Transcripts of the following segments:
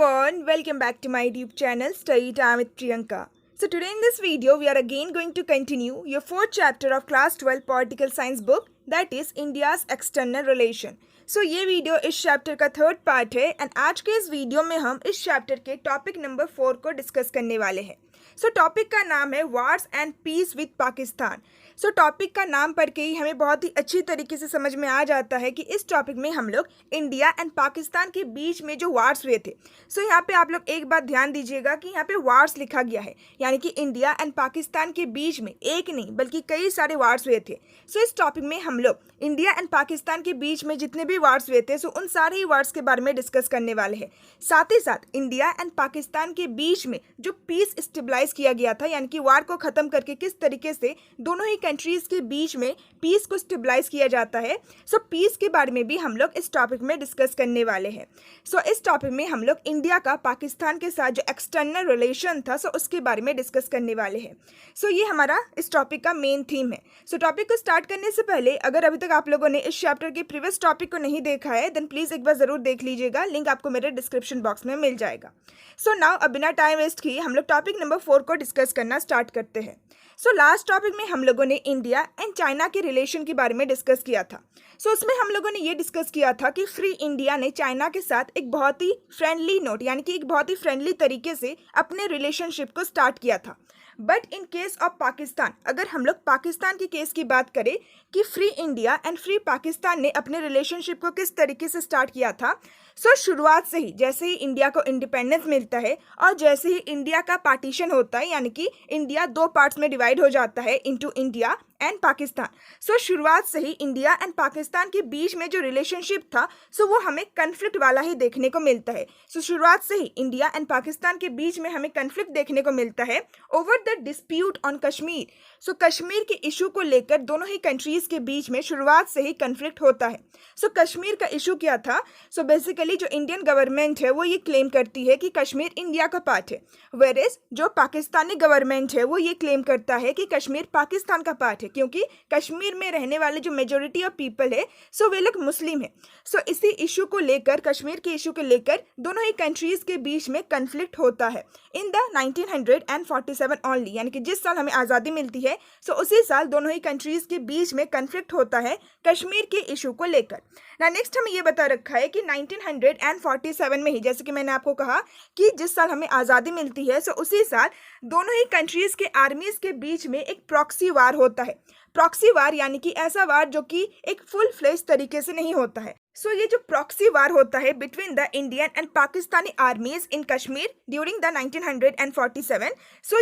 everyone, welcome back to my YouTube channel Study Time with Priyanka. So today in this video we are again going to continue your fourth chapter of class 12 political science book, that is India's external relation. So ये video इस chapter का third part है and आज के इस video में हम इस चैप्टर के टॉपिक नंबर 4 को डिस्कस करने वाले हैं. सो टॉपिक का नाम है wars and peace with Pakistan. So topic का नाम पढ़ के ही हमें बहुत ही अच्छी तरीके से समझ में आ जाता है कि इस टॉपिक में हम लोग इंडिया एंड पाकिस्तान के बीच में जो वार्स हुए थे. सो यहाँ पे आप लोग एक बात ध्यान दीजिएगा कि यहाँ पे वार्स लिखा गया है, यानी कि इंडिया एंड पाकिस्तान के बीच में एक नहीं बल्कि कई सारे वार्स हुए थे. सो इस टॉपिक में हम लोग इंडिया एंड पाकिस्तान के बीच में जितने भी वार्स हुए थे उन सारे ही वार्स के बारे में डिस्कस करने वाले हैं. साथ ही साथ इंडिया एंड पाकिस्तान के बीच में जो पीस स्टेबलाइज किया गया था, यानी कि वार को खत्म करके किस तरीके से दोनों ही कंट्रीज के बीच में पीस को स्टेबलाइज किया जाता है. सो पीस के बारे में भी हम लोग इस टॉपिक में डिस्कस करने वाले हैं. सो इस टॉपिक में हम लोग इंडिया का पाकिस्तान के साथ जो एक्सटर्नल रिलेशन था उसके बारे में डिस्कस करने वाले हैं. सो ये हमारा इस टॉपिक का मेन थीम है. सो टॉपिक को स्टार्ट करने से पहले अगर अभी तक आप लोगों ने इस चैप्टर के प्रीवियस टॉपिक को नहीं देखा है देन प्लीज एक बार जरूर देख लीजिएगा, लिंक आपको मेरे डिस्क्रिप्शन बॉक्स में मिल जाएगा. सो नाउ अब बिना टाइम वेस्ट किए हम लोग टॉपिक नंबर 4 को डिस्कस करना स्टार्ट करते हैं. सो लास्ट टॉपिक में हम लोगों ने इंडिया एंड चाइना के रिलेशन के बारे में डिस्कस किया था. सो उसमें हम लोगों ने ये डिस्कस किया था कि फ्री इंडिया ने चाइना के साथ एक बहुत ही फ्रेंडली नोट, यानी कि एक बहुत ही फ्रेंडली तरीके से अपने रिलेशनशिप को स्टार्ट किया था. But in case of Pakistan, अगर हम लोग पाकिस्तान के केस की बात करें कि free India and free Pakistan ने अपने रिलेशनशिप को किस तरीके से स्टार्ट किया था. सो शुरुआत से ही जैसे ही इंडिया को इंडिपेंडेंस मिलता है और जैसे ही इंडिया का पार्टीशन होता है, यानी कि इंडिया दो पार्ट्स में डिवाइड हो जाता है इनटू इंडिया एंड पाकिस्तान. सो शुरुआत से ही इंडिया एंड पाकिस्तान के बीच में जो रिलेशनशिप था वो हमें कन्फ्लिक्ट वाला ही देखने को मिलता है. सो शुरुआत से ही इंडिया एंड पाकिस्तान के बीच में हमें कन्फ्लिक्ट देखने को मिलता है over the dispute on Kashmir. So Kashmir के इशू को लेकर दोनों ही कंट्रीज के बीच में शुरुआत से ही कन्फ्लिक्ट होता है. सो कश्मीर का इशू क्या था? सो बेसिकली जो इंडियन गवर्नमेंट है वो ये क्लेम करती है कि कश्मीर इंडिया का पार्ट है, वेयरएज जो पाकिस्तानी गवर्नमेंट है वो ये क्लेम करता है कि कश्मीर पाकिस्तान का पार्ट है, क्योंकि कश्मीर में रहने वाले जो मेजोरिटी ऑफ पीपल है वे लोग मुस्लिम है. सो इसी इशू को लेकर, कश्मीर के इशू को लेकर दोनों ही कंट्रीज के बीच में कन्फ्लिक्ट होता है इन द 1947 ओनली, यानी कि जिस साल हमें आज़ादी मिलती है उसी साल दोनों ही कंट्रीज के बीच में कन्फ्लिक्ट होता है कश्मीर के इशू को लेकर. ना नेक्स्ट हमें ये बता रखा है कि 1947 में ही, जैसे कि मैंने आपको कहा कि जिस साल हमें आज़ादी मिलती है उसी साल दोनों ही कंट्रीज के आर्मीज के बीच में एक प्रॉक्सी वार होता है. प्रॉक्सी वार यानी कि ऐसा वार जो कि एक फुल फ्लेज तरीके से नहीं होता है. सो ये जो प्रॉक्सी वार होता है between the Indian and Pakistani armies in Kashmir during the 1947,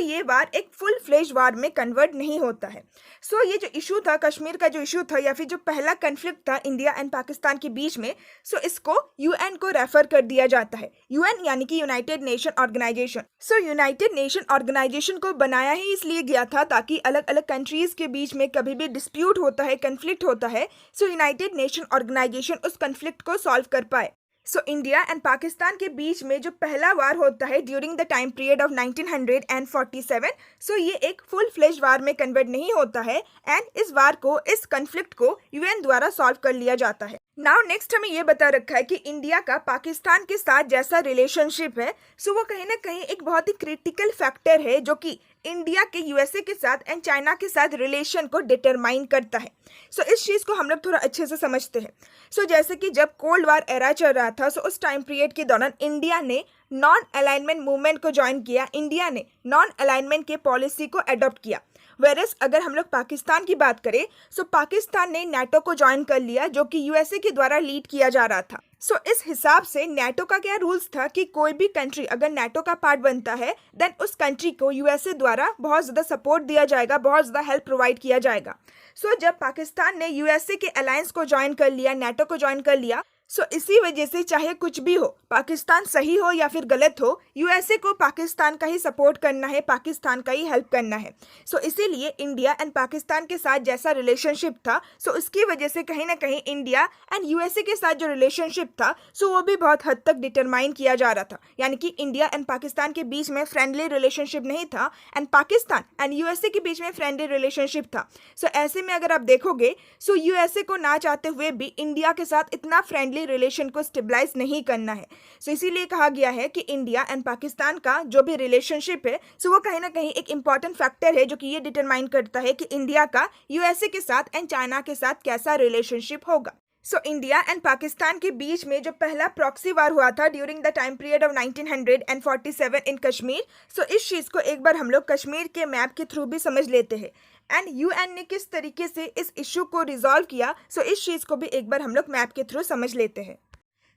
ये वार एक फुल फ्लेज वार में कन्वर्ट नहीं होता है. ये जो इशू था, कश्मीर का जो इशू था या फिर जो पहला कन्फ्लिक्ट था इंडिया एंड पाकिस्तान के बीच में, इसको यूएन को रेफर कर दिया जाता है. यूएन यानी कि United Nation Organisation. United Nation Organisation को बनाया ही इसलिए गया था ताकि अलग अलग कंट्रीज के बीच में कभी भी डिस्प्यूट होता है, कन्फ्लिक्ट होता है, यूनाइटेड नेशन ऑर्गेनाइजेशन उस कन्फ्लिक्ट को सॉल्व कर पाए. इंडिया एंड पाकिस्तान के बीच में जो पहला वार होता है during the time period of 1947, ये एक फुल फ्लेज वार में कन्वर्ट नहीं होता है एंड इस वार को, इस कन्फ्लिक्ट को यूएन द्वारा सॉल्व कर लिया जाता है. नाउ नेक्स्ट हमें ये बता रखा है कि इंडिया का पाकिस्तान के साथ जैसा रिलेशनशिप है वो कहीं ना कहीं एक बहुत ही क्रिटिकल फैक्टर है जो कि इंडिया के यूएसए के साथ एंड चाइना के साथ रिलेशन को डिटरमाइन करता है. इस चीज़ को हम लोग थोड़ा अच्छे से समझते हैं. जैसे कि जब कोल्ड वार एरा चल रहा था उस टाइम पीरियड के दौरान इंडिया ने नॉन अलाइनमेंट मूवमेंट को ज्वाइन किया. इंडिया ने नॉन अलाइनमेंट के पॉलिसी को अडॉप्ट किया. वेरस अगर हम लोग पाकिस्तान की बात करें पाकिस्तान ने नाटो को ज्वाइन कर लिया जो कि यूएसए के द्वारा लीड किया जा रहा था. इस हिसाब से नाटो का क्या रूल्स था कि कोई भी कंट्री अगर नाटो का पार्ट बनता है देन उस कंट्री को यूएसए द्वारा बहुत ज़्यादा सपोर्ट दिया जाएगा, बहुत ज़्यादा हेल्प प्रोवाइड किया जाएगा. जब पाकिस्तान ने यूएसए के अलायंस को ज्वाइन कर लिया, नाटो को ज्वाइन कर लिया, इसी वजह से चाहे कुछ भी हो, पाकिस्तान सही हो या फिर गलत हो, यूएसए को पाकिस्तान का ही सपोर्ट करना है, पाकिस्तान का ही हेल्प करना है. इसीलिए इंडिया एंड पाकिस्तान के साथ जैसा रिलेशनशिप था उसकी वजह से कहीं ना कहीं इंडिया एंड यूएसए के साथ जो रिलेशनशिप था वो भी बहुत हद तक डिटरमाइन किया जा रहा था. यानी कि इंडिया एंड पाकिस्तान के बीच में फ्रेंडली रिलेशनशिप नहीं था एंड पाकिस्तान एंड यूएसए के बीच में फ्रेंडली रिलेशनशिप था. ऐसे में अगर आप देखोगे यूएसए को ना चाहते हुए भी इंडिया के साथ इतना फ्रेंडली टेम्परेली रिलेशन को स्टेबलाइज नहीं करना है। सो इसीलिए कहा गया है कि इंडिया एंड पाकिस्तान का जो भी रिलेशनशिप है सो वो कहीं ना कहीं एक इंपॉर्टेंट फैक्टर है जो कि ये डिटरमाइन करता है कि इंडिया का यूएसए के साथ एंड चाइना के साथ कैसा रिलेशनशिप होगा। सो इंडिया एंड पाकिस्तान के बीच में जो पहला प्रॉक्सी वार हुआ था during the time period of 1947 in Kashmir, so इस चीज़ को एक बार हम लोग कश्मीर के मैप के थ्रू भी समझ लेते हैं एंड यूएन ने किस तरीके से इस इशू को रिजॉल्व किया, सो इस चीज़ को भी एक बार हम लोग मैप के थ्रू समझ लेते हैं।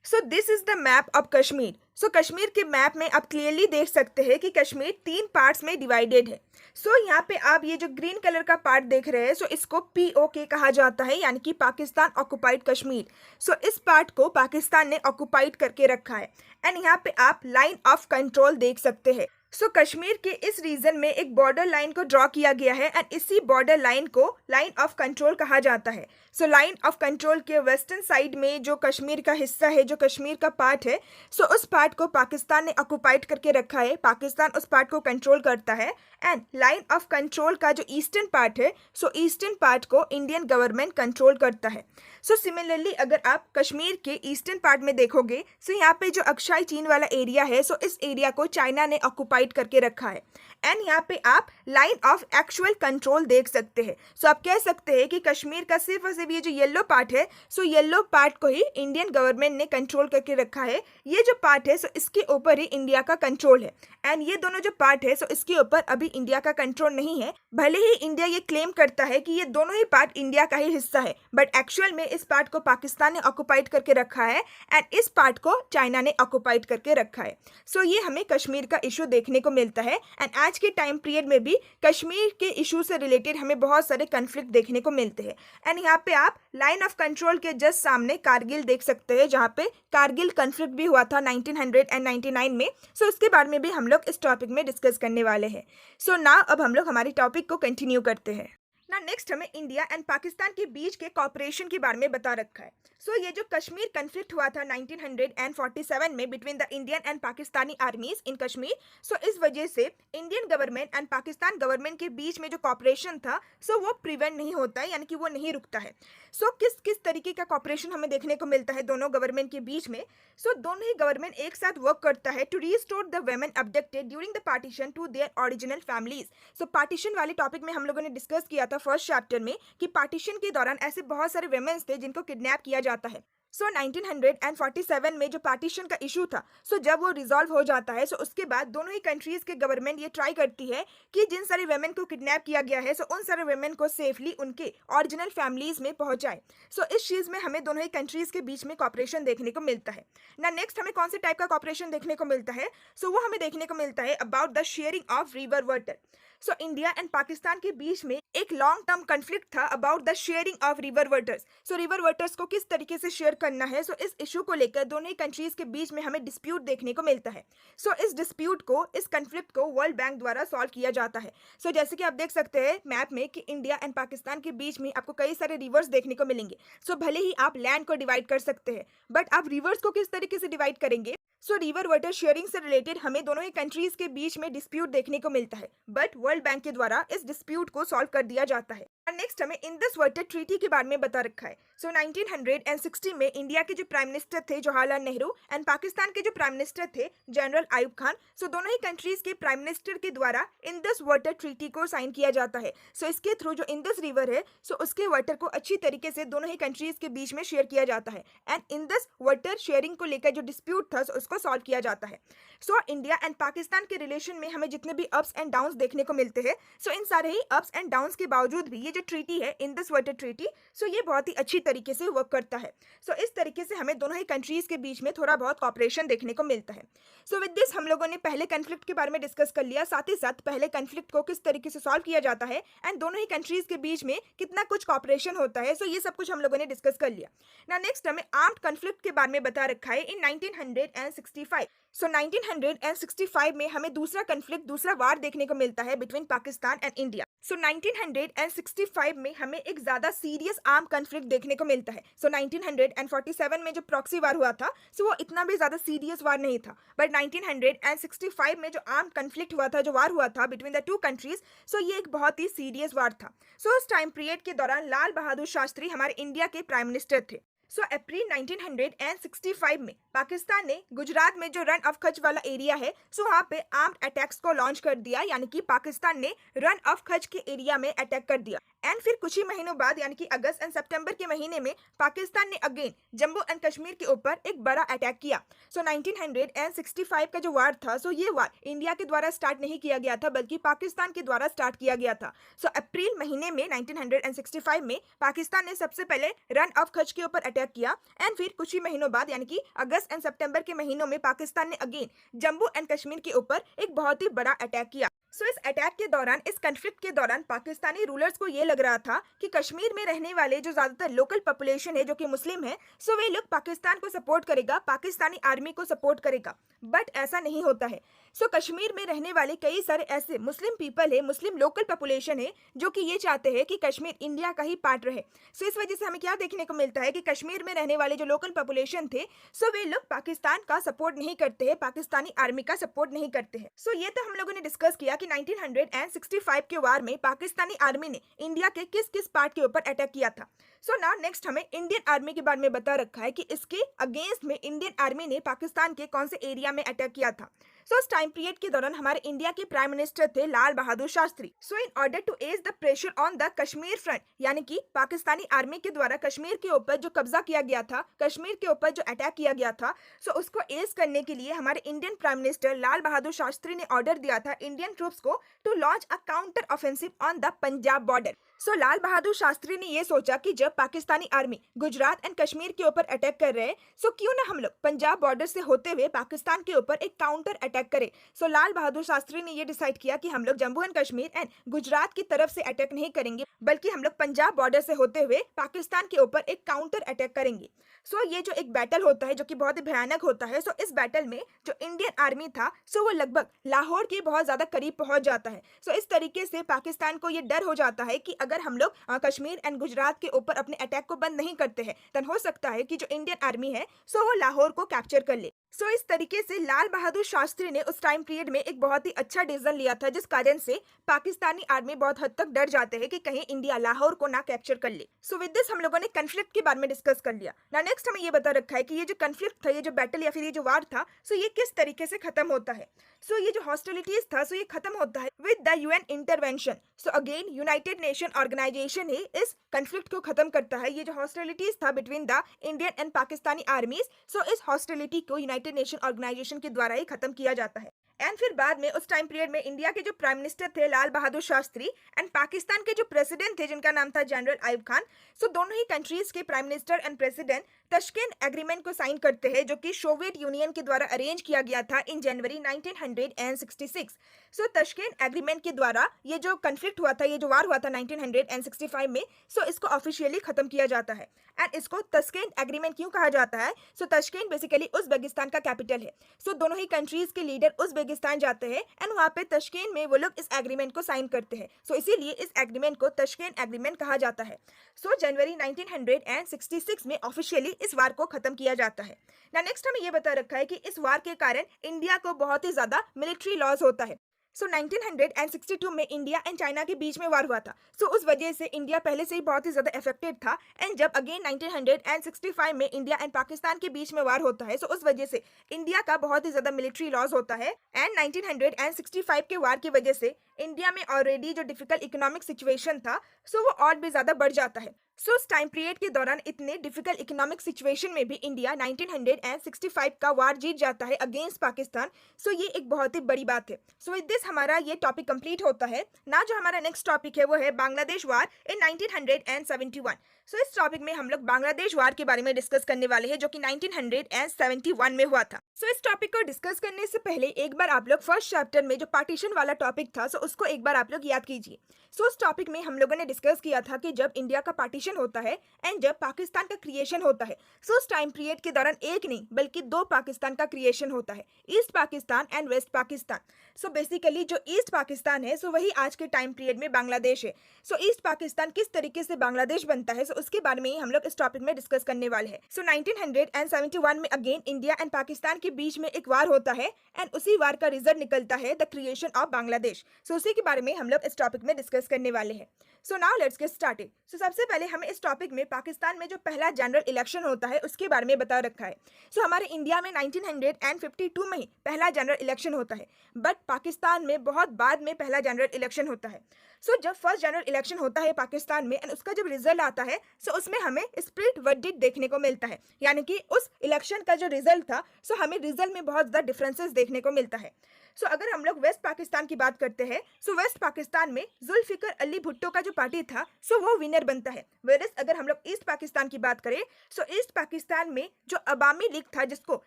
So this is the map of Kashmir. So Kashmir के मैप में आप क्लियरली देख सकते हैं कि कश्मीर 3 पार्ट्स में डिवाइडेड है। सो यहाँ पे आप ये जो ग्रीन कलर का पार्ट देख रहे हैं सो इसको POK कहा जाता है, यानी कि पाकिस्तान ऑक्युपाइड कश्मीर। सो इस पार्ट को पाकिस्तान ने ऑक्युपाइड करके रखा है एंड यहाँ पे आप लाइन ऑफ कंट्रोल देख सकते हैं। सो कश्मीर के इस रीजन में एक बॉर्डर लाइन को ड्रॉ किया गया है एंड इसी बॉर्डर लाइन को लाइन ऑफ कंट्रोल कहा जाता है। सो लाइन ऑफ कंट्रोल के वेस्टर्न साइड में जो कश्मीर का हिस्सा है, जो कश्मीर का पार्ट है, सो उस पार्ट को पाकिस्तान ने ऑक्युपाइड करके रखा है, पाकिस्तान उस पार्ट को कंट्रोल करता है एंड लाइन ऑफ कंट्रोल का जो ईस्टर्न पार्ट है सो ईस्टर्न पार्ट को इंडियन गवर्नमेंट कंट्रोल करता है। सो सिमिलरली अगर आप कश्मीर के ईस्टर्न पार्ट में देखोगे सो यहाँ पे जो अक्षाई चीन वाला एरिया है सो इस एरिया को चाइना ने ऑक्युपाइड करके रखा है एंड यहाँ पे आप लाइन ऑफ एक्चुअल कंट्रोल देख सकते हैं। सो आप कह सकते हैं कि कश्मीर का सिर्फ और सिर्फ ये जो येलो पार्ट है सो येलो पार्ट को ही इंडियन गवर्नमेंट ने कंट्रोल करके रखा है। ये जो पार्ट है सो इसके ऊपर ही इंडिया का कंट्रोल है एंड ये दोनों जो पार्ट है सो इसके ऊपर अभी इंडिया का कंट्रोल नहीं है। भले ही इंडिया ये क्लेम करता है कि ये दोनों ही पार्ट इंडिया का ही हिस्सा है, बट एक्चुअल में इस पार्ट को पाकिस्तान ने ऑक्युपाइड करके रखा है एंड इस पार्ट को चाइना ने ऑक्युपाइड करके रखा है। सो ये हमें कश्मीर का इशू देखने को मिलता है एंड आज के टाइम पीरियड में भी कश्मीर के इशू से रिलेटेड हमें बहुत सारे कन्फ्लिक्ट देखने को मिलते हैं एंड यहाँ पे आप लाइन ऑफ कंट्रोल के जस्ट सामने कारगिल देख सकते हैं, जहाँ पे कारगिल कन्फ्लिक्ट भी हुआ था 1999 में। सो उसके बारे में भी हम लोग इस टॉपिक में डिस्कस करने वाले हैं। सो ना अब हम लोग हमारी टॉपिक को कंटिन्यू करते हैं। ना नेक्स्ट हमें इंडिया एंड पाकिस्तान के बीच के कॉपरेशन के बारे में बता रखा है। सो ये जो कश्मीर कन्फ्लिक्ट हुआ था 1947 में between the Indian and Pakistani armies in Kashmir, so इस वजह से Indian government and Pakistan government के बीच में जो कॉपरेशन था सो वो प्रिवेंट नहीं होता है, यानी कि वो नहीं रुकता है। सो किस किस तरीके का कॉपरेशन हमें देखने को मिलता है दोनों गवर्नमेंट के बीच में। सो दोनों ही गवर्नमेंट एक साथ वर्क करता है to restore the women abducted during the partition to their original families. So partition वाले टॉपिक में हम लोगों ने डिस्कस किया था फर्स्ट चैप्टर में कि पार्टीशन के दौरान ऐसे बहुत सारे वुमेन्स थे जिनको किडनैप किया जाता है। सो 1947 में जो पार्टीशन का इशू था सो जब वो रिजॉल्व हो जाता है सो उसके बाद दोनों ही कंट्रीज के गवर्नमेंट ये ट्राई करती है कि जिन सारे वेमेन को किडनैप किया गया है सो उन सारे वेमेन को सेफली उनके ओरिजिनल फैमिलीज में पहुंचाए। सो इस चीज़ में हमें दोनों ही कंट्रीज के बीच में कॉपरेशन देखने को मिलता है। ना नेक्स्ट हमें कौन से टाइप का कॉपरेशन देखने को मिलता है, सो वो हमें देखने को मिलता है about the sharing of river water. So India and Pakistan के बीच में एक लॉन्ग टर्म कन्फ्लिक्ट था about the sharing of river waters. So river waters को किस तरीके से शेयर करना है, सो इस इशू को लेकर दोनों ही कंट्रीज के बीच में हमें डिस्प्यूट देखने को मिलता है। सो इस डिस्प्यूट को, इस कन्फ्लिक्ट को वर्ल्ड बैंक द्वारा सॉल्व किया जाता है। सो जैसे कि आप देख सकते हैं मैप में कि इंडिया एंड पाकिस्तान के बीच में आपको कई सारे रिवर्स देखने को मिलेंगे। सो भले ही आप लैंड को डिवाइड कर सकते हैं, बट आप रिवर्स को किस तरीके से डिवाइड करेंगे। सो रिवर वाटर शेयरिंग से रिलेटेड हमें दोनों ही कंट्रीज के बीच में डिस्प्यूट देखने को मिलता है, बट वर्ल्ड बैंक के द्वारा इस डिस्प्यूट को सॉल्व कर दिया जाता है। नेक्स्ट हमें इंडस वाटर ट्रीटी के बारे में बता रखा है। सो 1960 में इंडिया के जो प्राइम मिनिस्टर थे जवाहरलाल नेहरू एंड पाकिस्तान के जो प्राइम मिनिस्टर थे जनरल आयुब खान, सो दोनों ही कंट्रीज के प्राइम मिनिस्टर के द्वारा इंडस वाटर ट्रीटी को साइन किया जाता है। सो इसके थ्रू जो इंडस रिवर है सो उसके वाटर को अच्छी तरीके से दोनों ही कंट्रीज के बीच में शेयर किया जाता है एंड इंडस वाटर शेयरिंग को लेकर जो डिस्प्यूट था उसको सॉल्व किया जाता है। सो इंडिया एंड पाकिस्तान के रिलेशन में हमें जितने भी अप्स एंड डाउन्स देखने को मिलते हैं, सो इन सारे ही अप्स एंड डाउन्स के बावजूद भी ये जो ट्रीटी है इंडस वाटर ट्रीटी, सो ये बहुत ही अच्छी तरीके से वर्क करता है। सो इस तरीके से हमें दोनों ही कंट्रीज के बीच में थोड़ा बहुत कॉपरेशन देखने को मिलता है। सो विद दिस हम लोगों ने पहले कन्फ्लिक्ट के बारे में डिस्कस कर लिया, साथ ही साथ पहले कन्फ्लिक्ट को किस तरीके से सॉल्व किया जाता है एंड दोनों ही कंट्रीज के बीच में कितना कुछ कॉपरेशन होता है। सो ये सब कुछ हम लोगों ने डिस्कस कर लिया। ना नेक्स्ट हमें आर्म्ड कन्फ्लिक्ट के बारे में बता रखा है इन 1965। सो 1965 में हमें दूसरा कन्फ्लिक्ट, दूसरा वार देखने को मिलता है बिटवीन पाकिस्तान एंड इंडिया। सो 1965 में हमें एक ज़्यादा सीरियस आर्म कन्फ्लिक्ट देखने को मिलता है। सो 1947 में जो प्रॉक्सी वार हुआ था सो वो इतना भी ज़्यादा सीरियस वार नहीं था, बट 1965 में जो आर्म कन्फ्लिक्ट हुआ था, जो वार हुआ था बिटवीन द टू कंट्रीज, सो ये एक बहुत ही सीरियस वार था। सो उस टाइम पीरियड के दौरान लाल बहादुर शास्त्री हमारे इंडिया के प्राइम मिनिस्टर थे सो अप्रैल 1965 में पाकिस्तान ने गुजरात में जो रन ऑफ कच्छ वाला एरिया है सो वहाँ पे आर्म्ड अटैक्स को लॉन्च कर दिया, यानी कि पाकिस्तान ने रन ऑफ कच्छ के एरिया में अटैक कर दिया। एंड फिर कुछ ही महीनों बाद यानी कि अगस्त एंड सितंबर के महीने में पाकिस्तान ने अगेन जम्मू एंड कश्मीर के ऊपर एक बड़ा अटैक किया। सो 1965 का जो वार था सो ये वार इंडिया के द्वारा स्टार्ट नहीं किया गया था बल्कि पाकिस्तान के द्वारा स्टार्ट किया गया था। सो अप्रैल महीने में 1965 में पाकिस्तान ने सबसे पहले रन ऑफ कच्छ के ऊपर अटैक किया एंड फिर कुछ ही महीनों बाद यानी कि अगस्त एंड सितंबर के महीनों में पाकिस्तान ने अगेन जम्मू एंड कश्मीर के ऊपर एक बहुत ही बड़ा अटैक किया। सो इस अटैक के दौरान, इस कन्फ्लिक्ट के दौरान पाकिस्तानी रूलर्स को ये लग रहा था कि कश्मीर में रहने वाले जो ज़्यादातर लोकल पॉपुलेशन है जो कि मुस्लिम है सो वे लोग पाकिस्तान को सपोर्ट करेगा, पाकिस्तानी आर्मी को सपोर्ट करेगा। बट ऐसा नहीं होता है। सो कश्मीर में रहने वाले कई सारे ऐसे मुस्लिम पीपल है, मुस्लिम लोकल पॉपुलेशन है जो कि ये चाहते हैं कि कश्मीर इंडिया का ही पार्ट रहे। सो इस वजह से हमें क्या देखने को मिलता है कि कश्मीर में रहने वाले जो लोकल पॉपुलेशन थे सो वे लोग पाकिस्तान का सपोर्ट नहीं करते हैं, पाकिस्तानी आर्मी का सपोर्ट नहीं करते हैं। सो ये तो हम लोगों ने डिस्कस किया कि 1965 के वार में पाकिस्तानी आर्मी ने इंडिया के किस किस पार्ट के ऊपर अटैक किया था। सो नाउ नेक्स्ट हमें इंडियन आर्मी के बारे में बता रखा है कि इसके अगेंस्ट में इंडियन आर्मी ने पाकिस्तान के कौन से एरिया में अटैक किया था। सो उस टाइम पीरियड के दौरान हमारे इंडिया के प्राइम मिनिस्टर थे Lal Bahadur Shastri. So in order to ease the pressure on the Kashmir front, यानी कि पाकिस्तानी आर्मी के द्वारा कश्मीर के ऊपर जो कब्जा किया गया था, कश्मीर के ऊपर जो अटैक किया गया था, सो उसको एज करने के लिए हमारे Indian prime minister Lal Bahadur Shastri ने ऑर्डर दिया था इंडियन ट्रूप्स को to launch a counter offensive on the Punjab border. So Lal Bahadur Shastri ने ये सोचा कि जब पाकिस्तानी आर्मी गुजरात एंड कश्मीर के ऊपर अटैक कर रहे हैं सो क्यों ना हम लोग पंजाब बॉर्डर से होते हुए पाकिस्तान के ऊपर एक काउंटर अटैक करें। सो लाल बहादुर शास्त्री ने ये डिसाइड किया कि हम लोग जम्मू एंड कश्मीर एंड गुजरात की तरफ से अटैक नहीं करेंगे बल्कि हम लोग पंजाब बॉर्डर से होते हुए पाकिस्तान के ऊपर एक काउंटर अटैक करेंगे। सो ये जो एक बैटल होता है जो कि बहुत ही भयानक होता है, सो इस बैटल में जो इंडियन आर्मी था सो वो लगभग लाहौर के बहुत ज्यादा करीब पहुंच जाता है। सो इस तरीके से पाकिस्तान को ये डर हो जाता है कि अगर हम लोग कश्मीर एंड गुजरात के ऊपर अपने अटैक को बंद नहीं करते हैं तो हो सकता है कि जो इंडियन आर्मी है सो वो लाहौर को कैप्चर कर ले। सो इस तरीके से लाल बहादुर शास्त्री ने उस टाइम पीरियड में एक बहुत ही अच्छा डिसीजन लिया था जिस कारण से पाकिस्तानी आर्मी बहुत हद तक डर जाते हैं कि कहीं इंडिया लाहौर को ना कैप्चर कर ले। सो विद दिस हम लोगों ने कन्फ्लिक्ट के बारे में डिस्कस कर लिया। ना नेक्स्ट हमें ये बता रखा है कि ये जो कन्फ्लिक्ट था, ये जो बैटल या फिर ये जो वार था सो ये किस तरीके से खत्म होता है। सो ये जो हॉस्टिलिटीज था सो ये खत्म होता है with the UN intervention. So again United Nation organisation ही इस कन्फ्लिक्ट को खत्म करता है। ये जो हॉस्टिलिटीज था between the Indian and Pakistani armies, so इस हॉस्टिलिटी को यूनाइटेड नेशन ऑर्गेनाइजेशन के द्वारा ही खत्म किया जाता है। एंड फिर बाद में उस टाइम पीरियड में इंडिया के जो प्राइम मिनिस्टर थे लाल बहादुर शास्त्री एंड पाकिस्तान के जो प्रेसिडेंट थे जिनका नाम था जनरल आयुब खान, सो दोनों ही कंट्रीज के prime minister and president Tashkent agreement को साइन करते हैं जो कि सोवियत यूनियन के द्वारा अरेंज किया गया था इन जनवरी 1966। सो तश्केंत एग्रीमेंट के द्वारा ये जो कन्फ्लिक्ट हुआ था, ये जो वार हुआ था 1965 में, सो इसको ऑफिशियली खत्म किया जाता है। एंड इसको तश्केंत एग्रीमेंट क्यों कहा जाता है? सो तश्केंत बेसिकली उज़्बेकिस्तान का कैपिटल है। सो दोनों ही कंट्रीज के लीडर उज़्बेकिस्तान जाते हैं एंड वहाँ पे तश्केंत में वो लोग इस एग्रीमेंट को साइन करते हैं। सो इसीलिए इस एग्रीमेंट को तश्केंत एग्रीमेंट कहा जाता है। सो जनवरी 1966 में ऑफिशियली इस वार को खत्म किया जाता है। ना नेक्स्ट हमें ये बता रखा है कि इस वार के कारण इंडिया को बहुत ही ज्यादा मिलिट्री लॉस होता है। सो 1962 में इंडिया एंड चाइना के बीच में वार हुआ था। सो उस वजह से इंडिया पहले से ही बहुत ही ज्यादा इफेक्टेड था एंड जब अगेन 1965 में इंडिया एंड पाकिस्तान के बीच में वार होता है सो उस वजह से इंडिया का बहुत ही ज्यादा मिलिट्री लॉस होता है। एंड 1965 के वार की वजह से इंडिया में ऑलरेडी जो डिफिकल्ट इकोनॉमिक सिचुएशन था सो वो और भी ज्यादा बढ़ जाता है। सो उस टाइम पीरियड के दौरान इतने डिफिकल्ट इकोनॉमिक सिचुएशन में भी इंडिया 1965 का वार जीत जाता है अगेंस्ट पाकिस्तान। सो ये एक बहुत ही बड़ी बात है। सो विद दिस हमारा ये टॉपिक कंप्लीट होता है। ना जो हमारा नेक्स्ट टॉपिक है वो है बांग्लादेश वार इन 1971। सो इस टॉपिक में हम लोग बांग्लादेश वार के बारे में डिस्कस करने वाले हैं जो कि 1971 में हुआ था। सो इस टॉपिक को डिस्कस करने से पहले एक बार आप लोग फर्स्ट चैप्टर में जो पार्टीशन वाला टॉपिक था सो उसको एक बार आप लोग याद कीजिए। सो उस टॉपिक में हम लोगों ने डिस्कस किया था कि जब इंडिया का पार्टीशन होता है एंड जब पाकिस्तान का क्रिएशन होता है सो उस टाइम पीरियड के दौरान एक नहीं बल्कि दो पाकिस्तान का क्रिएशन होता है, East Pakistan and West Pakistan. So basically जो ईस्ट पाकिस्तान है सो वही आज के टाइम पीरियड में बांग्लादेश है। सो ईस्ट पाकिस्तान किस तरीके से बांग्लादेश बनता है सो उसके बारे में ही हम लोग इस टॉपिक में डिस्कस करने वाले हैं। सो 1971 में अगेन इंडिया एंड पाकिस्तान के बीच में एक वार होता है एंड उसी वार का रिजल्ट निकलता है द क्रिएशन ऑफ बांग्लादेश। सो उसी के बारे में हम लोग इस टॉपिक में डिस्कस करने वाले हैं। So now let's get started. So सबसे पहले हमें इस टॉपिक में पाकिस्तान में जो पहला जनरल इलेक्शन होता है उसके बारे में बता रखा है। सो हमारे इंडिया में 1952 में ही पहला जनरल इलेक्शन होता है, बट पाकिस्तान में बहुत बाद में पहला जनरल इलेक्शन होता है। सो जब फर्स्ट जनरल इलेक्शन होता है पाकिस्तान में एंड उसका जब रिजल्ट आता है, सो उसमें हमें स्प्लिट वर्डिक्ट देखने को मिलता है, यानी कि उस इलेक्शन का जो रिजल्ट था, सो हमें रिजल्ट में बहुत ज़्यादा डिफरेंसेस देखने को मिलता है। सो अगर हम लोग वेस्ट पाकिस्तान की बात करते हैं, सो वेस्ट पाकिस्तान में जुल्फिकर अली भुट्टो का जो पार्टी था, सो वो विनर बनता है। वेरस अगर हम लोग ईस्ट पाकिस्तान की बात करें, सो ईस्ट पाकिस्तान में जो अवामी लीग था जिसको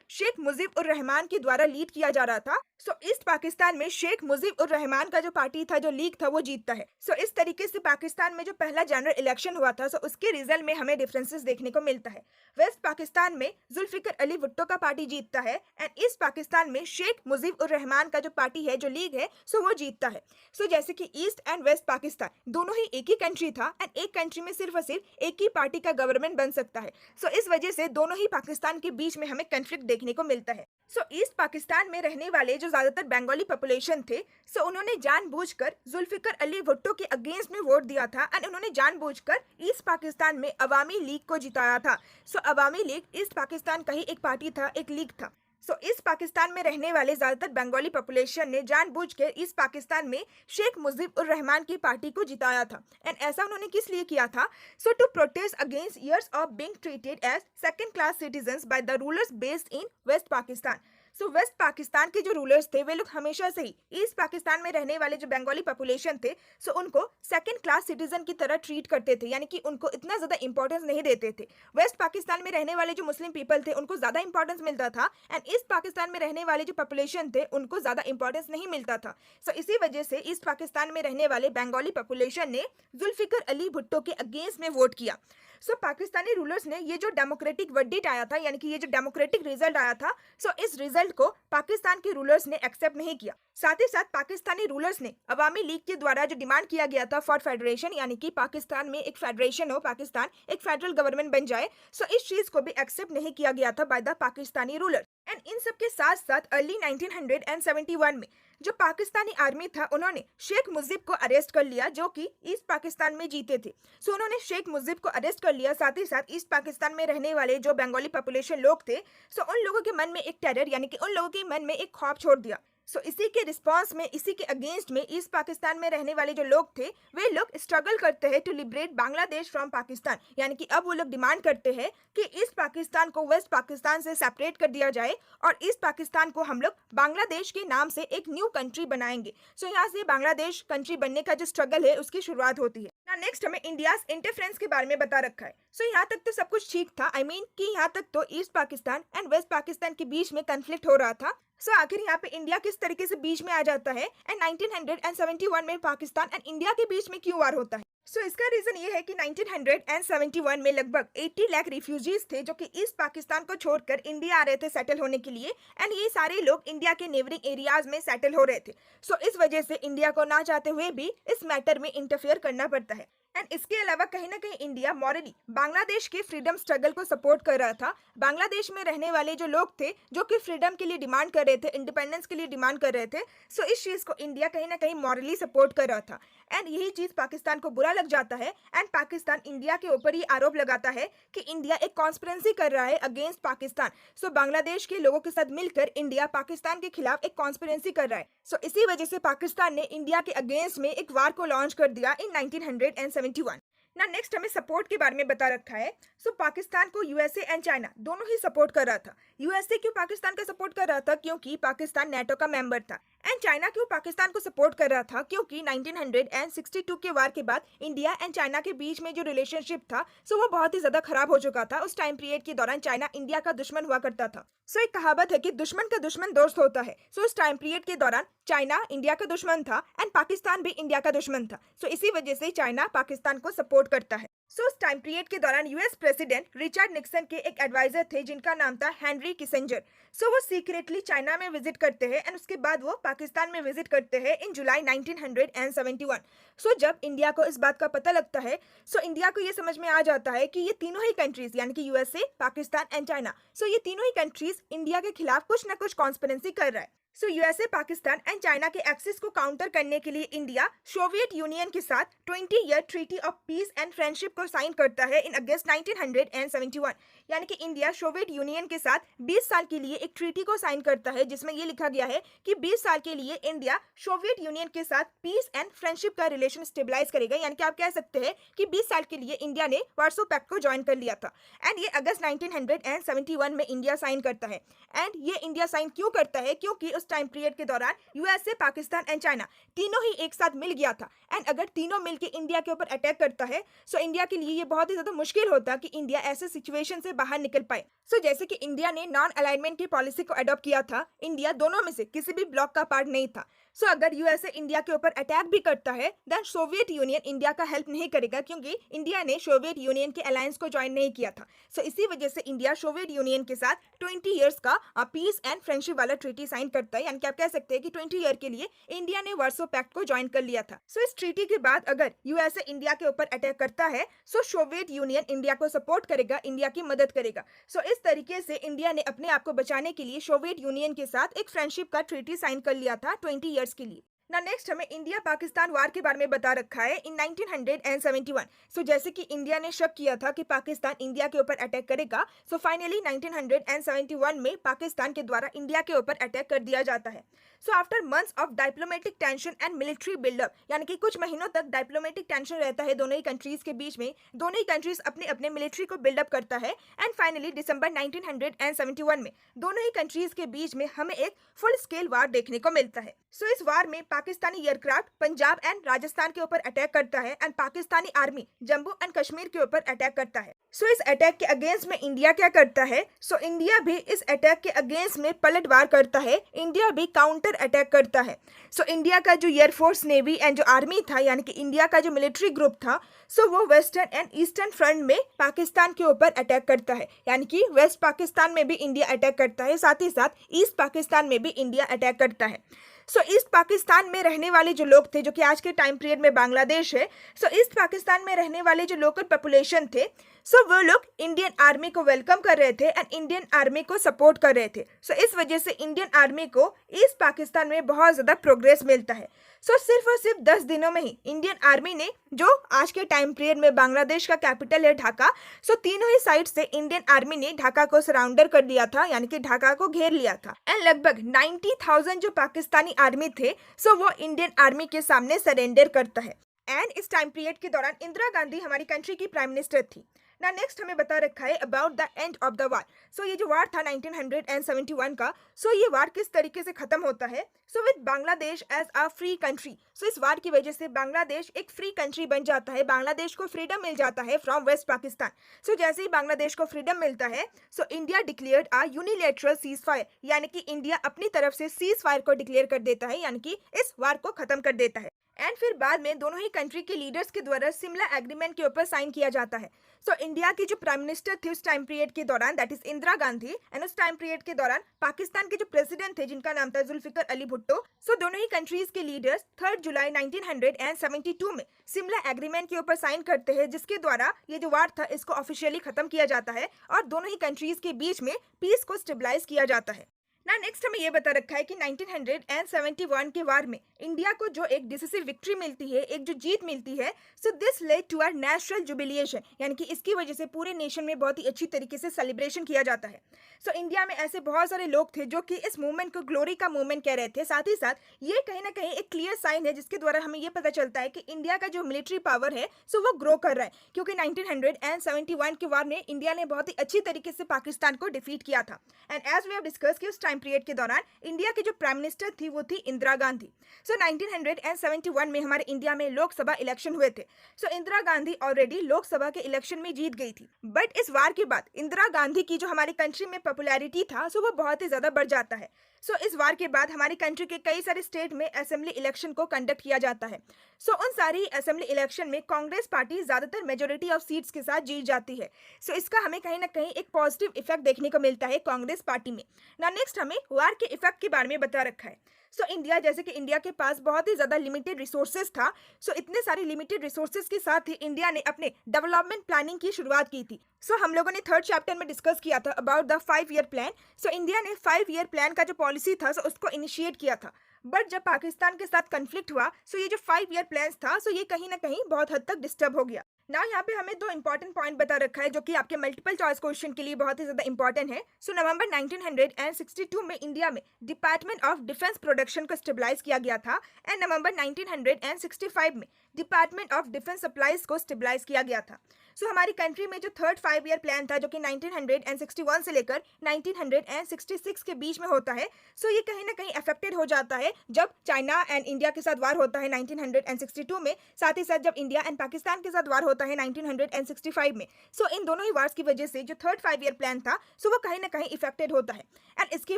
शेख मुजीब उर रहमान के द्वारा लीड किया जा रहा था, सो ईस्ट पाकिस्तान में शेख मुजीब उर रहमान का जो पार्टी था, जो लीग था, वो जीतता है। सो इस तरीके से पाकिस्तान में जो पहला जनरल इलेक्शन हुआ था, सो उसके रिजल्ट में हमें डिफरेंसेस देखने को मिलता है। वेस्ट पाकिस्तान में जुल्फिकर अली भुट्टो का पार्टी जीतता है एंड ईस्ट पाकिस्तान में शेख मुजीब उर रहमान का जो पार्टी है, जो लीग है, सो वो जीतता है। सो जैसे कि ईस्ट एंड वेस्ट पाकिस्तान दोनों ही एक ही कंट्री था एंड एक कंट्री में सिर्फ और सिर्फ एक ही पार्टी का गवर्नमेंट बन सकता है। सो इस वजह से दोनों ही पाकिस्तान के बीच में हमें कन्फ्लिक्ट देखने को मिलता है। सो ईस्ट पाकिस्तान में रहने वाले जो ज्यादातर बंगाली पॉपुलेशन थे, सो उन्होंने जानबूझकर जुल्फिकर अली भुट्टो के अगेंस्ट में वोट दिया था एंड उन्होंने जानबूझकर ईस्ट पाकिस्तान में अवामी लीग को जिताया था। सो अवामी लीग ईस्ट पाकिस्तान का ही एक पार्टी था, एक लीग था। सो ईस्ट पाकिस्तान में रहने वाले ज्यादातर बंगाली पॉपुलेशन ने जानबूझकर ईस्ट पाकिस्तान में शेख मुजीब उर रहमान की पार्टी को जिताया था। एंड ऐसा उन्होंने किस लिए किया था? So to protest against years of being treated as second class citizens by the rulers based in west Pakistan. So west Pakistan के जो रूलर्स थे, वे लोग हमेशा से ही ईस्ट पाकिस्तान में रहने वाले जो बंगाली पॉपुलेशन थे, सो उनको सेकंड क्लास सिटीजन की तरह ट्रीट करते थे, यानी कि उनको इतना ज़्यादा इंपॉर्टेंस नहीं देते थे। वेस्ट पाकिस्तान में रहने वाले जो मुस्लिम पीपल थे, उनको ज़्यादा इंपॉर्टेंस मिलता था एंड ईस्ट पाकिस्तान में रहने वाले जो पॉपुलेशन थे, उनको ज़्यादा इंपॉर्टेंस नहीं मिलता था। सो इसी वजह से ईस्ट पाकिस्तान में रहने वाले बंगाली पॉपुलेशन ने जुल्फिकर अली भुट्टो के अगेंस्ट में वोट किया। सो पाकिस्तानी रूलर्स ने ये जो डेमोक्रेटिक वर्डिक्ट आया था, यानी कि ये जो डेमोक्रेटिक रिजल्ट आया था, सो इस रिजल्ट को पाकिस्तान के रूलर्स ने एक्सेप्ट नहीं किया। साथ ही साथ पाकिस्तानी रूलर्स ने अवामी लीग के द्वारा जो डिमांड किया गया था फॉर फेडरेशन, यानी कि पाकिस्तान में एक फेडरेशन हो, पाकिस्तान एक फेडरल गवर्नमेंट बन जाए, सो इस चीज को भी एक्सेप्ट नहीं किया गया था by the Pakistani ruler. And in सब के साथ साथ अर्ली 1971 में जो पाकिस्तानी आर्मी था, उन्होंने शेख मुजीब को अरेस्ट कर लिया, जो कि ईस्ट पाकिस्तान में जीते थे। सो उन्होंने शेख मुजीब को अरेस्ट कर लिया। साथ ही साथ ईस्ट पाकिस्तान में रहने वाले जो बंगाली पॉपुलेशन लोग थे, सो उन लोगों के मन में एक टेरर, यानी कि उन लोगों के मन में एक खौफ छोड़ दिया। सो इसी के रिस्पांस में, इसी के अगेंस्ट में ईस्ट पाकिस्तान में रहने वाले जो लोग थे, वे लोग स्ट्रगल करते हैं to liberate Bangladesh from Pakistan, यानी कि अब वो लोग डिमांड करते हैं कि ईस्ट पाकिस्तान को वेस्ट पाकिस्तान से सेपरेट कर दिया जाए और ईस्ट पाकिस्तान को हम लोग बांग्लादेश के नाम से एक न्यू कंट्री बनाएंगे। सो यहाँ से बांग्लादेश कंट्री बनने का जो स्ट्रगल है, उसकी शुरुआत होती है। नेक्स्ट हमें इंडियाज इंटरफेरेंस के बारे में बता रखा है। सो यहाँ तक तो सब कुछ ठीक था, कि यहाँ तक तो East Pakistan and West Pakistan के बीच में कन्फ्लिक्ट हो रहा था। सो आखिर यहाँ पे इंडिया किस तरीके से बीच में आ जाता है एंड 1971 में पाकिस्तान एंड इंडिया के बीच में क्यों वार होता है? सो इसका रीजन ये है कि 1971 में लगभग 80 लाख रिफ्यूजीज थे जो कि ईस्ट पाकिस्तान को छोड़कर इंडिया आ रहे थे सेटल होने के लिए एंड ये सारे लोग इंडिया के नेबरिंग एरियाज में सेटल हो रहे थे। सो इस वजह से इंडिया को ना चाहते हुए भी इस मैटर में इंटरफेयर करना पड़ता है। एंड इसके अलावा कहीं ना कहीं इंडिया मॉरली बांग्लादेश के फ्रीडम स्ट्रगल को सपोर्ट कर रहा था। बांग्लादेश में रहने वाले जो लोग थे, जो कि फ्रीडम के लिए डिमांड कर रहे थे, इंडिपेंडेंस के लिए डिमांड कर रहे थे, सो इस चीज को इंडिया कहीं ना कहीं मॉरली सपोर्ट कर रहा था। एंड यही चीज पाकिस्तान को बुरा लग जाता है एंड पाकिस्तान इंडिया के ऊपर ये आरोप लगाता है कि इंडिया एक कॉन्स्पिरेंसी कर रहा है अगेंस्ट पाकिस्तान। सो बांग्लादेश के लोगों के साथ मिलकर इंडिया पाकिस्तान के खिलाफ एक कॉन्स्पिरेंसी कर रहा है। सो इसी वजह से पाकिस्तान ने इंडिया के अगेंस्ट में एक वार को लॉन्च कर दिया इन 1971। ना नेक्स्ट हमें सपोर्ट के बारे में बता रखा है। सो पाकिस्तान को यूएसए एंड चाइना दोनों ही सपोर्ट कर रहा था। यूएसए क्यों पाकिस्तान का सपोर्ट कर रहा था? क्योंकि पाकिस्तान नेटो का मेंबर था। एंड चाइना क्यों पाकिस्तान को सपोर्ट कर रहा था? क्योंकि 1962 के वार के बाद इंडिया एंड चाइना के बीच में जो रिलेशनशिप था, सो वो बहुत ही ज्यादा खराब हो चुका था। उस टाइम पीरियड के दौरान चाइना इंडिया का दुश्मन हुआ करता था। सो एक कहावत है कि दुश्मन का दुश्मन दोस्त होता है। सो इस टाइम पीरियड के दौरान चाइना इंडिया का दुश्मन था एंड पाकिस्तान भी इंडिया का दुश्मन था। सो इसी वजह से चाइना पाकिस्तान को सपोर्ट करता है। सो उस टाइम पीरियड के दौरान यूएस प्रेसिडेंट रिचर्ड निक्सन के एक एडवाइजर थे जिनका नाम था हेनरी किसिंजर। सो वो सीक्रेटली चाइना में विजिट करते हैं एंड उसके बाद वो पाकिस्तान में विजिट करते हैं इन जुलाई 1971। सो जब इंडिया को इस बात का पता लगता है, सो इंडिया को ये समझ में आ जाता है कि ये तीनों ही कंट्रीज, यानी कि यूएसए, पाकिस्तान एंड चाइना, सो ये तीनों ही कंट्रीज इंडिया के खिलाफ कुछ ना कुछ कॉन्स्पिरेंसी कर रहा है। So USA, Pakistan and China के एक्सेस को काउंटर करने के लिए इंडिया सोवियत यूनियन के साथ 20-ईयर treaty of peace and friendship को साइन करता है इन अगस्त 1971। यानी कि इंडिया सोवियत यूनियन के साथ 20 साल के लिए एक ट्रीटी को साइन करता है जिसमें ये लिखा गया है कि 20 साल के लिए इंडिया सोवियत यूनियन के साथ पीस एंड फ्रेंडशिप का रिलेशन स्टेबलाइज करेगा। यानी कि आप कह सकते हैं कि 20 साल के लिए इंडिया ने वार्सो पैक्ट को ज्वाइन कर लिया था एंड ये अगस्त 1971 में इंडिया साइन करता है। एंड ये इंडिया साइन क्यों करता है? क्योंकि उस टाइम पीरियड के दौरान यूएसए, पाकिस्तान एंड चाइना तीनों ही एक साथ मिल गया था एंड अगर तीनों मिलके इंडिया के ऊपर अटैक करता है सो इंडिया के लिए ये बहुत ही ज्यादा मुश्किल होता कि इंडिया ऐसे सिचुएशन से बाहर निकल पाए। सो जैसे कि इंडिया ने नॉन अलाइनमेंट की पॉलिसी को अडॉप्ट किया था, इंडिया दोनों में से किसी भी ब्लॉक का पार्ट नहीं था। सो अगर यूएसए इंडिया के ऊपर अटैक भी करता है देन सोवियत यूनियन इंडिया का हेल्प नहीं करेगा क्योंकि इंडिया ने सोवियत यूनियन के अलायंस को ज्वाइन नहीं किया था। सो इसी वजह से इंडिया सोवियत यूनियन के साथ 20 इयर्स का पीस एंड फ्रेंडशिप वाला ट्रीटी साइन करता है। यानी कि आप कह सकते हैं कि 20 ईयर के लिए इंडिया ने वार्सो पैक्ट को ज्वाइन कर लिया था। सो इस ट्रीटी के बाद अगर यूएसए इंडिया के ऊपर अटैक करता है सो सोवियत यूनियन इंडिया को सपोर्ट करेगा, इंडिया की मदद करेगा। सो इस तरीके से इंडिया ने अपने आप को बचाने के लिए सोवियत यूनियन के साथ एक फ्रेंडशिप का ट्रीटी साइन कर लिया था 20 ईयर्स के लिए। ना नेक्स्ट हमें इंडिया पाकिस्तान वार के बारे में बता रखा है इन 1971। सो जैसे कि इंडिया ने शक किया था कि पाकिस्तान इंडिया के ऊपर अटैक करेगा, सो फाइनली 1971 में पाकिस्तान के द्वारा इंडिया के ऊपर अटैक कर दिया जाता है। So after months of diplomatic tension and military buildup, यानी कि कुछ महीनों तक डिप्लोमेटिक टेंशन रहता है दोनों ही कंट्रीज के बीच में, दोनों ही कंट्रीज अपने अपने मिलिट्री को बिल्डअप करता है एंड फाइनली दिसंबर 1971 में दोनों ही कंट्रीज के बीच में हमें एक फुल स्केल वार देखने को मिलता है। सो इस वार में पाकिस्तानी एयरक्राफ्ट पंजाब एंड राजस्थान के ऊपर अटैक करता है and Pakistani army Jammu and Kashmir के ऊपर अटैक करता है। सो इस अटैक के अगेंस्ट में इंडिया क्या करता है? सो इंडिया भी इस अटैक के अगेंस्ट में पलटवार करता है, इंडिया भी काउंटर अटैक करता है। सो इंडिया का जो एयरफोर्स, नेवी एंड जो आर्मी था, यानी कि इंडिया का जो मिलिट्री ग्रुप था, सो वो वेस्टर्न एंड ईस्टर्न फ्रंट में पाकिस्तान के ऊपर अटैक करता है। यानी कि वेस्ट पाकिस्तान में भी इंडिया अटैक करता है, साथ ही साथ ईस्ट पाकिस्तान में भी इंडिया अटैक करता है। सो ईस्ट पाकिस्तान में रहने वाले जो लोग थे, जो कि आज के टाइम पीरियड में बांग्लादेश है, सो ईस्ट पाकिस्तान में रहने वाले जो लोकल पॉपुलेशन थे, सो वो लोग इंडियन आर्मी को वेलकम कर रहे थे एंड इंडियन आर्मी को सपोर्ट कर रहे थे। सो इस वजह से इंडियन आर्मी को ईस्ट पाकिस्तान में बहुत ज़्यादा प्रोग्रेस मिलता है। सो सिर्फ और सिर्फ 10 दिनों में ही इंडियन आर्मी ने, जो आज के टाइम पीरियड में बांग्लादेश का कैपिटल है ढाका, सो तीनों ही साइड से इंडियन आर्मी ने ढाका को सराउंडर कर दिया था, यानी कि ढाका को घेर लिया था एंड लगभग 90,000 जो पाकिस्तानी आर्मी थे, सो वो इंडियन आर्मी के सामने सरेंडर करता है। एंड इस टाइम पीरियड के दौरान इंदिरा गांधी हमारी कंट्री की प्राइम मिनिस्टर थी। ना नेक्स्ट हमें बता रखा है about the end of the war. So ये जो वार था 1971 का, सो ये वार किस तरीके से खत्म होता है? So with Bangladesh as a free country. So इस वार की वजह से बांग्लादेश एक फ्री कंट्री बन जाता है, बांग्लादेश को फ्रीडम मिल जाता है फ्रॉम वेस्ट पाकिस्तान। सो जैसे ही बांग्लादेश को फ्रीडम मिलता है, so India declared a unilateral cease fire, यानी कि इंडिया अपनी तरफ से सीज फायर को डिक्लेयर कर देता है, यानी कि इस वार को खत्म कर देता है। एंड फिर बाद में दोनों ही कंट्री के लीडर्स के द्वारा सिमला एग्रीमेंट के ऊपर साइन किया जाता है। सो इंडिया की जो प्राइम मिनिस्टर थी उस टाइम पीरियड के दौरान, that is Indira Gandhi, and उस टाइम पीरियड के दौरान पाकिस्तान के जो प्रेसिडेंट थे जिनका नाम था जुल्फिकर अली भुट्टो, सो दोनों ही कंट्रीज के लीडर्स 3 जुलाई 1972 में सिमला एग्रीमेंट के ऊपर साइन करते हैं, जिसके द्वारा ये जो वार था इसको ऑफिशियली खत्म किया जाता है और दोनों ही कंट्रीज के बीच में पीस को स्टेबलाइज किया जाता है। ना नेक्स्ट हमें ये बता रखा है कि 1971 के वार में इंडिया को जो एक डिसिसिव विक्ट्री मिलती है, एक जो जीत मिलती है, so this led to our national jubilation, यानी कि इसकी वजह से पूरे नेशन में बहुत ही अच्छी तरीके से सेलिब्रेशन किया जाता है। सो इंडिया में ऐसे बहुत सारे लोग थे जो कि इस मूवमेंट को ग्लोरी का मूवमेंट कह रहे थे। साथ ही साथ ये कहीं ना कहीं एक क्लियर साइन है जिसके द्वारा हमें ये पता चलता है कि इंडिया का जो मिलिट्री पावर है सो वो ग्रो कर रहा है, क्योंकि 1971 के वार में इंडिया ने बहुत ही अच्छी तरीके से पाकिस्तान को डिफीट किया था। And as we have discuss कि उस टाइम पीरियड के दौरान इंडिया की जो प्राइम मिनिस्टर थी वो थी इंदिरा गांधी। सो 1971 में हमारे इंडिया में लोकसभा इलेक्शन हुए थे। सो इंदिरा गांधी ऑलरेडी लोकसभा के इलेक्शन में जीत गई थी, बट इस वार के बाद इंदिरा गांधी की जो हमारी कंट्री में पॉपुलैरिटी था सो वो बहुत ही ज्यादा बढ़ जाता है। सो इस वार के बाद हमारी कंट्री के कई सारे स्टेट में असेंबली इलेक्शन को कंडक्ट किया जाता है। सो उन सारी असेंबली इलेक्शन में कांग्रेस पार्टी ज्यादातर मेजोरिटी ऑफ सीट्स के साथ जीत जाती है। सो इसका हमें कहीं ना कहीं एक पॉजिटिव इफेक्ट देखने को मिलता है कांग्रेस पार्टी में। ना नेक्स्ट हमें हमें वार के इफेक्ट के बारे में बता रखा है। सो इंडिया, जैसे कि इंडिया के पास बहुत ही ज़्यादा लिमिटेड रिसोर्सेज था, सो इतने सारे लिमिटेड रिसोर्सेज के साथ ही इंडिया ने अपने डेवलपमेंट प्लानिंग की शुरुआत की थी। सो हम लोगों ने थर्ड चैप्टर में डिस्कस किया था about the 5 year plan. So India ने 5 ईयर प्लान का जो पॉलिसी था सो उसको इनिशिएट किया था। बट जब पाकिस्तान के साथ कन्फ्लिक्ट हुआ, सो ये जो 5 ईयर प्लान था सो ये कहीं ना कहीं बहुत हद तक डिस्टर्ब हो गया। ना यहाँ पे हमें दो इंपॉर्टेंट पॉइंट बता रखा है जो कि आपके मल्टीपल चॉइस क्वेश्चन के लिए बहुत ही ज्यादा इंपॉर्टेंट है। सो नवंबर 1962 में इंडिया में डिपार्टमेंट ऑफ डिफेंस प्रोडक्शन को स्टेबलाइज किया गया था एंड नवंबर 1965 में डिपार्टमेंट ऑफ डिफेंस सप्लाईज को स्टेबलाइज किया गया था। सो हमारी कंट्री में जो थर्ड 5 ईयर प्लान था जो कि 1961 से लेकर 1966 के बीच में होता है, सो ये कहीं ना कहीं अफेक्टेड हो जाता है जब चाइना एंड इंडिया के साथ वार होता है 1962 में, साथ ही साथ जब इंडिया एंड पाकिस्तान के साथ वार होता है 1965 में। सो इन दोनों ही वार्स की वजह से जो थर्ड 5 ईयर प्लान था सो वो कहीं ना कहीं इफेक्टेड होता है एंड इसके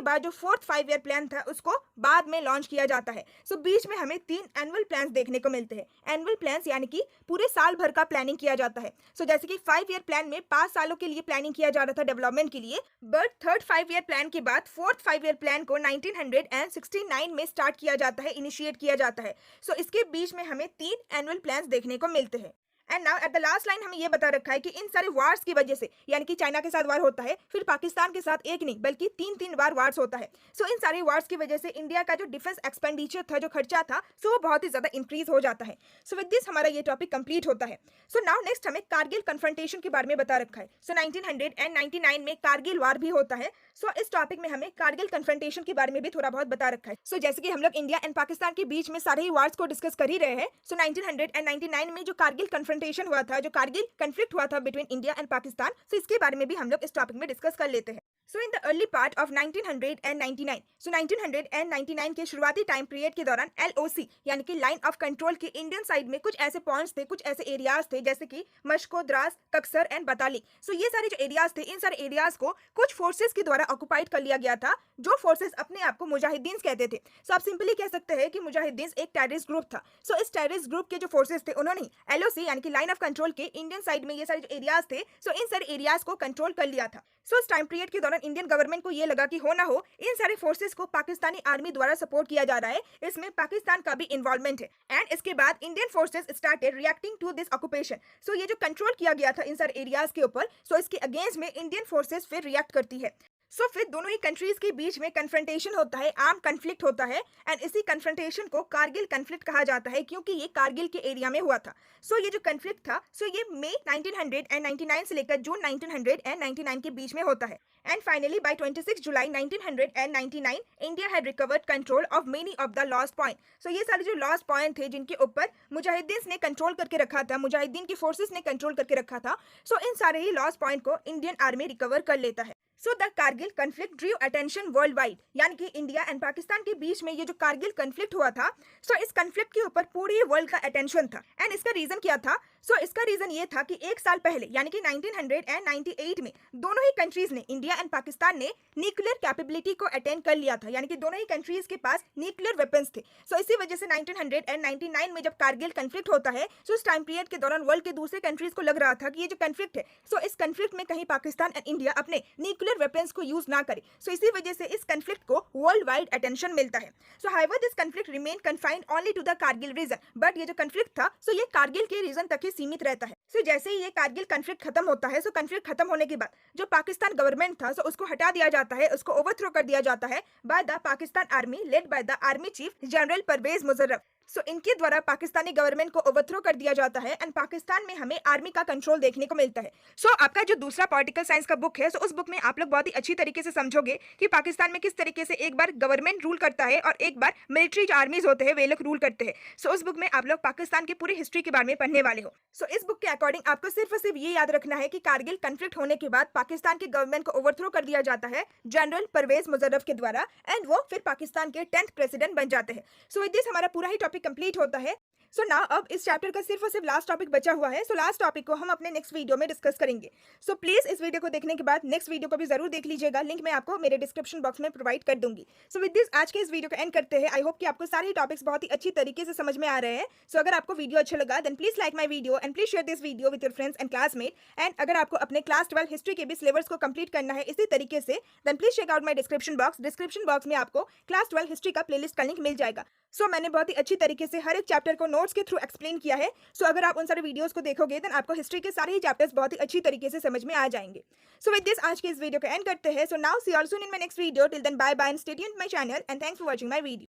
बाद जो फोर्थ 5 ईयर प्लान था उसको बाद में लॉन्च किया जाता है। सो बीच में हमें 3 एनुअल प्लान्स देखने को मिलते हैं। एनुअल प्लान्स यानी कि पूरे साल भर का प्लानिंग किया जाता है। सो जैसे कि 5 ईयर प्लान में 5 सालों के लिए प्लानिंग किया जा रहा था डेवलपमेंट के लिए, बट थर्ड 5 ईयर प्लान के बाद फोर्थ 5 ईयर प्लान को 1969 में स्टार्ट किया जाता है, इनिशिएट किया जाता है। सो इसके बीच में हमें 3 एनुअल प्लान्स देखने को मिलते हैं। And now at the last line हमें ये बता रखा है कि इन सारे वार्स की वजह से, यानी कि चाइना के साथ वार होता है, फिर पाकिस्तान के साथ एक नहीं बल्कि 3 बार वार्स होता है। सो इन सारे वार्स की वजह से इंडिया का जो डिफेंस एक्सपेंडिचर था, जो खर्चा था, सो वो बहुत ही ज्यादा इंक्रीज हो जाता है। सो विद दिस हमारा ये टॉपिक कंप्लीट होता है। सो नाउ नेक्स्ट हमें कारगिल कन्फ्रंटेशन के बारे में बता रखा है। सो 1999 में कारगिल वार भी होता है। सो इस टॉपिक में हमें कारगिल कन्फ्रंटेशन के बारे में भी थोड़ा बहुत बता रखा है। सो जैसे कि हम लोग इंडिया एंड पाकिस्तान के बीच में सारे ही वार्स को डिस्कस कर ही रहे हैं। सो 1999 में जो कारगिल कन्फ्रंटेशन हुआ था, जो कारगिल कन्फ्लिक्ट हुआ था बिटवीन इंडिया एंड पाकिस्तान, सो इसके बारे में भी हम लोग इस टॉपिक में डिस्कस कर लेते हैं। So in the early part of 1999, so 1999 के शुरुआती टाइम पीरियड के दौरान LOC यानी कि लाइन ऑफ कंट्रोल के इंडियन साइड में कुछ ऐसे पॉइंट्स थे, कुछ ऐसे एरियाज थे जैसे कि मशको, द्रास, कक्सर एंड बताली। सो ये सारे जो एरियाज थे, इन सारे एरियाज को कुछ फोर्सेस के द्वारा ऑक्युपाइड कर लिया गया था, जो फोर्सेस अपने आप को मुजाहिदीन कहते थे। सो आप सिंपली कह सकते हैं कि मुजाहिदीन एक टेररिस्ट ग्रुप था। सो इस टेररिस्ट ग्रुप के जो फोर्सेस थे उन्होंने LOC यानी कि लाइन ऑफ कंट्रोल के इंडियन साइड में ये सारे जो एरियाज थे, सो इन सारे एरियाज को कंट्रोल कर लिया था। सो इस टाइम पीरियड के दौरान इंडियन गवर्नमेंट को ये लगा कि हो ना हो इन सारे फोर्सेस को पाकिस्तानी आर्मी द्वारा सपोर्ट किया जा रहा है, इसमें पाकिस्तान का भी इन्वॉल्वमेंट है। एंड इसके बाद Indian forces started reacting to this occupation. So ये जो कंट्रोल किया गया था इन सारे एरियाज के ऊपर, सो इसके अगेंस्ट में इंडियन फोर्सेस फिर रिएक्ट करती है। सो फिर दोनों ही कंट्रीज के बीच में कन्फ्रंटेशन होता है, आर्म कन्फ्लिक्ट होता है एंड इसी कन्फ्रंटेशन को कारगिल कन्फ्लिक्ट कहा जाता है क्योंकि ये कारगिल के एरिया में हुआ था। सो ये जो कन्फ्लिक्ट था, सो ये मई 1999 से लेकर जून 1999 के बीच में होता है। And finally by 26 July 1999 India had recovered control of many of the lost point. So ये सारे जो लॉस्ट पॉइंट थे जिनके ऊपर मुजाहिदीन ने कंट्रोल करके रखा था, मुजाहिदीन की फोर्सेस ने कंट्रोल करके रखा था, सो इन सारे ही लॉस्ट पॉइंट को इंडियन आर्मी रिकवर कर लेता है। So the Kargil conflict Drew attention world wide, यानी कि इंडिया एंड पाकिस्तान के बीच में ये जो कारगिल कन्फ्लिक्ट हुआ था, सो इस कन्फ्लिक्ट के ऊपर पूरी वर्ल्ड का अटेंशन था। एंड इसका रीजन क्या था? सो इसका रीजन ये था कि एक साल पहले यानी कि 1998 में दोनों ही कंट्रीज ने, इंडिया एंड पाकिस्तान ने न्यूक्लियर कैपेबिलिटी को अटेंड कर लिया था, यानी कि दोनों ही कंट्रीज के पास न्यूक्लियर वेपन्स थे। सो इसी वजह से 1999 में जब कारगिल कन्फ्लिक्ट होता है, सो इस टाइम पीरियड के दौरान वर्ल्ड के दूसरे कंट्रीज को लग रहा था कि ये जो कन्फ्लिक्ट है, सो इस कन्फ्लिक्ट में कहीं पाकिस्तान एंड इंडिया अपने न्यूक्लियर वेपन्स को यूज ना करे। सो इसी वजह से इस कन्फ्लिक्ट को वर्ल्ड वाइड अटेंशन मिलता है। So however this conflict remain confined only to the Kargil region, but ये जो कन्फ्लिक्ट था, सो ये कारगिल के रीजन तक ही सीमित रहता है। सो जैसे ही ये कारगिल कन्फ्लिक्ट खत्म होता है, सो कन्फ्लिक्ट खत्म होने के बाद जो पाकिस्तान गवर्नमेंट था, सो उसको हटा दिया जाता है, उसको ओवरथ्रो कर दिया जाता है by the Pakistan army led by the army chief general Pervez Musharraf. So इनके द्वारा पाकिस्तानी गवर्नमेंट को ओवरथ्रो कर दिया जाता है एंड पाकिस्तान में हमें आर्मी का कंट्रोल देखने को मिलता है। सो आपका जो दूसरा पॉलिटिकल साइंस का बुक है, सो उस बुक में आप लोग बहुत ही अच्छी तरीके से समझोगे कि पाकिस्तान में किस तरीके से एक बार गवर्नमेंट रूल करता है और एक बार मिलिट्री जो आर्मीज होते हैं वे लोग रूल करते हैं। सो उस बुक में आप लोग पाकिस्तान की पूरी हिस्ट्री के बारे में पढ़ने वाले हो। सो इस बुक के अकॉर्डिंग आपको सिर्फ और सिर्फ ये याद रखना है कि कारगिल कन्फ्लिक्ट होने के बाद पाकिस्तान की गवर्नमेंट को ओवरथ्रो कर दिया जाता है जनरल परवेज मुशर्रफ के द्वारा एंड वो फिर पाकिस्तान के 10th प्रेसिडेंट बन जाते हैं। सो विद दिस हमारा पूरा ही टॉपिक कंप्लीट होता है। सो नाउ अब इस चैप्टर का सिर्फ और सिर्फ लास्ट टॉपिक बचा हुआ है। सो लास्ट टॉपिक को हम अपने नेक्स्ट वीडियो में डिस्कस करेंगे। सो प्लीज इस वीडियो को देखने के बाद नेक्स्ट वीडियो को भी जरूर देख लीजिएगा। लिंक मैं आपको मेरे डिस्क्रिप्शन बॉक्स में प्रोवाइड कर दूंगी। सो विद दिस आज के इस वीडियो को एंड करते हैं। आई होप कि आपको सारे टॉपिक्स बहुत ही अच्छी तरीके से समझ में आ रहे हैं। सो अगर आपको वीडियो अच्छा लगा then please like my video and please share this video with your friends and classmate. And अगर आपको अपने क्लास 12 हिस्ट्री के भी सिलेबस को कंप्लीट करना है इसी तरीके से then please check out my description box में आपको क्लास 12 हिस्ट्री का प्लेलिस्ट का लिंक मिल जाएगा। सो मैंने बहुत ही अच्छी तरीके से हर एक चैप्टर को नोट्स के थ्रू एक्सप्लेन किया है। सो अगर आप उन सारे वीडियोस को देखोगे देन आपको हिस्ट्री के सारे ही चैप्टर्स बहुत ही अच्छी तरीके से समझ में आ जाएंगे। सो विद दिस आज के इस वीडियो को एंड करते हैं। So now see all soon in my next video. Till then bye bye and stay tuned my channel and thanks for watching my video.